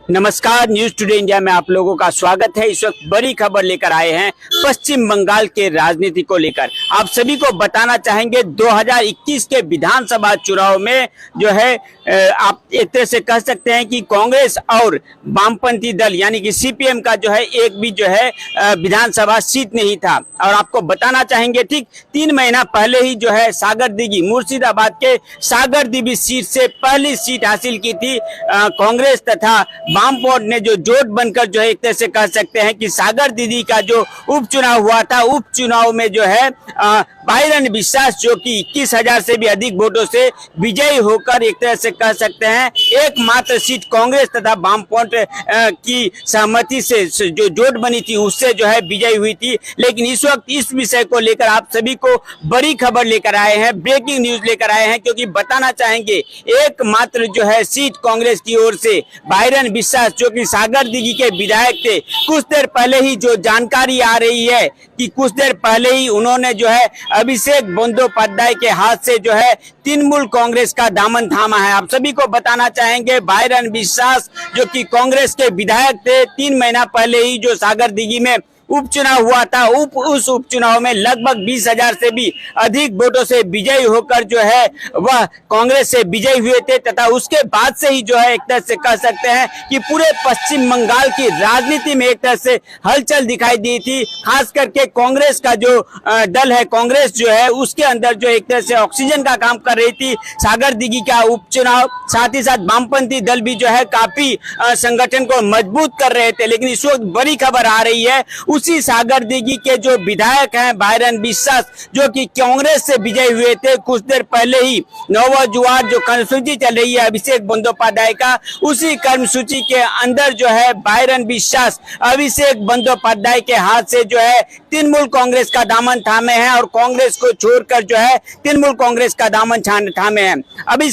नमस्कार, news today India में आप लोगों का स्वागत है। इस वक्त बड़ी खबर लेकर आए हैं पश्चिम बंगाल के राजनीति को लेकर। आप सभी को बताना चाहेंगे 2021 के विधानसभा चुनाव में जो है आप एक तरह से कह सकते हैं कि कांग्रेस और वामपंथी दल यानी कि सीपीएम का जो है एक भी जो है विधानसभा सीट नहीं था। और आपको बताना चाहेंगे ठीक 3 महीना पहले ही जो है सागरदिघी मुर्शिदाबाद के सागरदिघी सीट से पहली सीट हासिल की थी कांग्रेस तथा वामपंथ ने जो जोट बनकर जो है एक तरह से कह सकते हैं कि सागरदिघी का जो उपचुनाव हुआ था, उपचुनाव में जो है बाइरन विश्वास जो कि 21,000 से भी अधिक वोटों से विजयी होकर एक तरह से कह सकते हैं एकमात्र सीट कांग्रेस तथा वामपंथ की सहमति से जो जोट बनी थी उससे जो है विजयी हुई थी। लेकिन इस वक्त इस विषय को लेकर आप सभी को बड़ी खबर लेकर आए हैं, ब्रेकिंग न्यूज लेकर आए हैं, क्योंकि बताना चाहेंगे एकमात्र जो है सीट कांग्रेस की ओर से बाइरन विश्वास जो कि सागरदिघी के विधायक थे, कुछ देर पहले ही जो जानकारी आ रही है कि कुछ देर पहले ही उन्होंने जो है अभिषेक बंदोपाध्याय के हाथ से जो है तृणमूल कांग्रेस का दामन थामा है। आप सभी को बताना चाहेंगे बाइरन विश्वास जो कि कांग्रेस के विधायक थे, 3 महीना पहले ही जो सागरदिघी में उपचुनाव हुआ था, उस उपचुनाव में लगभग 20,000 से भी अधिक वोटों से विजयी होकर जो है वह कांग्रेस से विजयी हुए थे। तथा उसके बाद से ही जो है एक तरह से कह सकते हैं कि पूरे पश्चिम बंगाल की राजनीति में एक तरह से हलचल दिखाई दी थी। खास करके कांग्रेस का जो दल है, कांग्रेस जो है उसके अंदर जो एक तरह से ऑक्सीजन का काम कर रही थी सागरदिघी का उपचुनाव। साथ ही साथ वामपंथी दल भी जो है काफी संगठन को मजबूत कर रहे थे। लेकिन इस वक्त बड़ी खबर आ रही है उसी सागरदिघी के जो विधायक हैं बाइरन विश्वास जो कि कांग्रेस से विजयी हुए थे, कुछ देर पहले ही नवजुआर जो कर्मसूची चल रही है अभिषेक बंदोपाध्याय का, उसी कर्मसूची के अंदर जो है बाइरन विश्वास अभिषेक बंदोपाध्याय के हाथ से जो है तृणमूल कांग्रेस का दामन थामे हैं और कांग्रेस को छोड़कर जो है तृणमूल कांग्रेस का दामन थामे हैं। अभी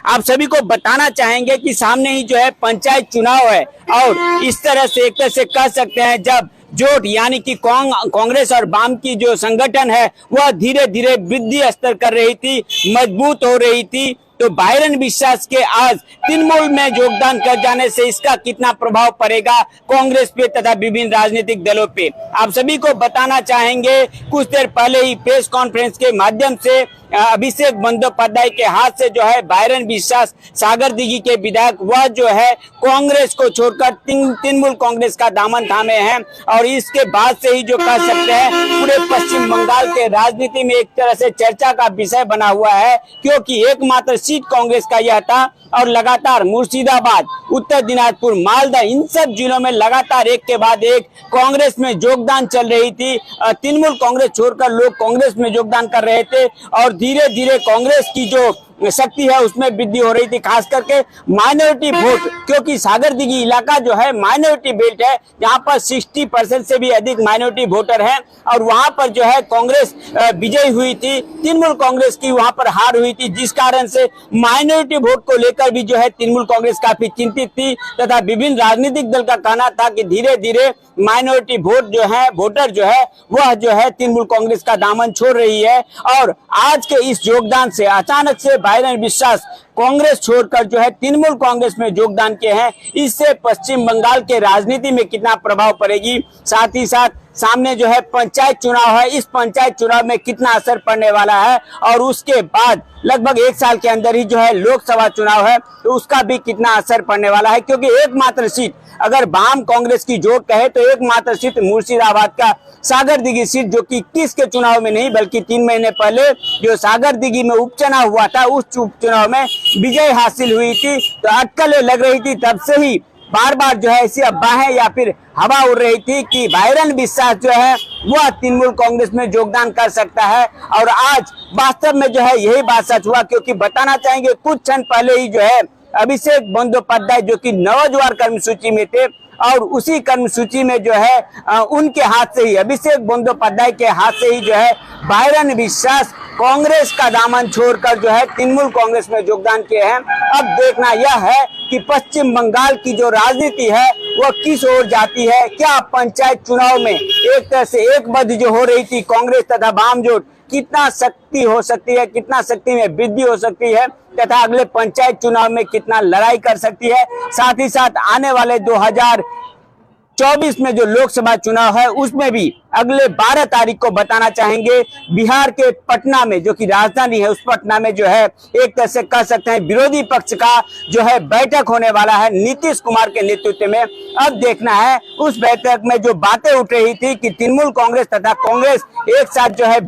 आप सभी को बताना चाहेंगे कि सामने ही जो है पंचायत चुनाव है और इस तरह से एक तरह से कह सकते हैं जब जोट यानी कि कांग्रेस और वाम की जो संगठन है वह धीरे धीरे वृद्धि स्तर कर रही थी, मजबूत हो रही थी, तो बाइरन विश्वास के आज तृणमूल में योगदान कर जाने से इसका कितना प्रभाव पड़ेगा कांग्रेस पे तथा विभिन्न राजनीतिक दलों पे। आप सभी को बताना चाहेंगे कुछ देर पहले ही प्रेस कॉन्फ्रेंस के माध्यम से अभिषेक बंदोपाध्याय के हाथ से जो है बाइरन विश्वास सागरदिघी के विधायक वह जो है कांग्रेस को छोड़कर तृणमूल कांग्रेस का दामन थामे हैं। और इसके बाद से ही जो कह सकते हैं पूरे पश्चिम बंगाल के राजनीति में एक तरह से चर्चा का विषय बना हुआ है, क्योंकि एकमात्र सीट कांग्रेस का यह था और लगातार मुर्शिदाबाद, उत्तर दिनाजपुर, मालदा इन सब जिलों में लगातार एक के बाद एक कांग्रेस में योगदान चल रही थी। तृणमूल कांग्रेस छोड़कर लोग कांग्रेस में योगदान कर रहे थे और धीरे धीरे कांग्रेस की जो शक्ति है उसमें वृद्धि हो रही थी। खास करके माइनॉरिटी वोट, क्योंकि सागरदिघी इलाका जो है माइनॉरिटी बेल्ट है, जहां पर 60% से भी अधिक माइनॉरिटी वोटर हैं और वहां पर जो है कांग्रेस विजयी हुई थी, तृणमूल कांग्रेस की वहां पर हार हुई थी, जिस कारण से माइनॉरिटी वोट को लेकर भी जो है तृणमूल कांग्रेस काफी चिंतित थी। तथा विभिन्न राजनीतिक दल का कहना था कि धीरे धीरे माइनॉरिटी वोट जो है, वोटर जो है वह जो है तृणमूल कांग्रेस का दामन छोड़ रही है। और आज के इस योगदान से अचानक से बाइरन विश्वास कांग्रेस छोड़कर जो है तृणमूल कांग्रेस में योगदान किए हैं, इससे पश्चिम बंगाल के राजनीति में कितना प्रभाव पड़ेगी, साथ ही साथ सामने जो है पंचायत चुनाव है, इस पंचायत चुनाव में कितना असर पड़ने वाला है और उसके बाद लगभग 1 साल के अंदर ही जो है लोकसभा चुनाव है तो उसका भी कितना असर पड़ने वाला है। क्योंकि एकमात्र सीट अगर वाम कांग्रेस की जोट कहे तो एकमात्र सीट मुर्शिदाबाद का सागरदिघी सीट जो कि 21 के चुनाव में नहीं बल्कि 3 महीने पहले जो सागरदिघी में उपचुनाव हुआ था उस उपचुनाव में विजय हासिल हुई थी। तो अटकलें लग रही थी, तब से ही बार बार जो है ऐसी अफवाहें या फिर हवा उड़ रही थी कि बाइरन विश्वास जो है वह तृणमूल कांग्रेस में योगदान कर सकता है। और आज वास्तव में जो है यही बात सच हुआ, क्योंकि बताना चाहेंगे कुछ क्षण पहले ही जो है अभिषेक बंदोपाध्याय जो कि नवजुआर कर्मसूची में थे और उसी कर्मसूची में जो है उनके हाथ से ही, अभिषेक बंदोपाध्याय के हाथ से ही जो है बाइरन विश्वास कांग्रेस का दामन छोड़कर जो है तृणमूल कांग्रेस में योगदान किए हैं। अब देखना यह है कि पश्चिम बंगाल की जो राजनीति है वह किस ओर जाती है। क्या पंचायत चुनाव में एक तरह से एकबद्ध जो हो रही थी कांग्रेस तथा वाम जोट, कितना शक्ति हो सकती है, कितना शक्ति में वृद्धि हो सकती है तथा अगले पंचायत चुनाव में कितना लड़ाई कर सकती है। साथ ही साथ आने वाले 2024 में जो लोकसभा चुनाव है उसमें भी अगले 12 तारीख को बताना चाहेंगे बिहार के पटना में, जो कि राजधानी है, उस पटना में जो है एक तरह से कह सकते हैं विरोधी पक्ष का जो है बैठक होने वाला है नीतीश कुमार के नेतृत्व में। अब देखना है उस बैठक में जो बातें उठ रही थी कि तृणमूल कांग्रेस तथा कांग्रेस एक साथ जो है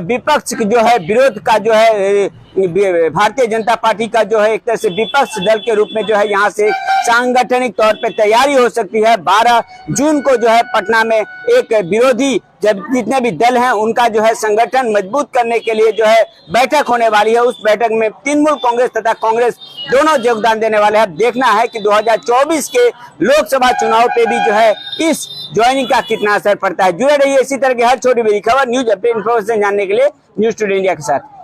विपक्ष जो है विरोध का जो है भारतीय जनता पार्टी का जो है एक तरह से विपक्ष दल के रूप में जो है यहाँ से सांगठनिक तौर पे तैयारी हो सकती है। 12 जून को जो है पटना में एक विरोधी जब जितने भी दल हैं उनका जो है संगठन मजबूत करने के लिए जो है बैठक होने वाली है। उस बैठक में तृणमूल कांग्रेस तथा कांग्रेस दोनों योगदान देने वाले हैं। देखना है कि 2024 के लोकसभा चुनाव पे भी जो है इस ज्वाइनिंग का कितना असर पड़ता है। जुड़े रहिए इसी तरह की हर छोटी बड़ी खबर, न्यूज अपडेट, इन्फॉर्मेशन जानने के लिए न्यूज़ टुडे इंडिया के साथ।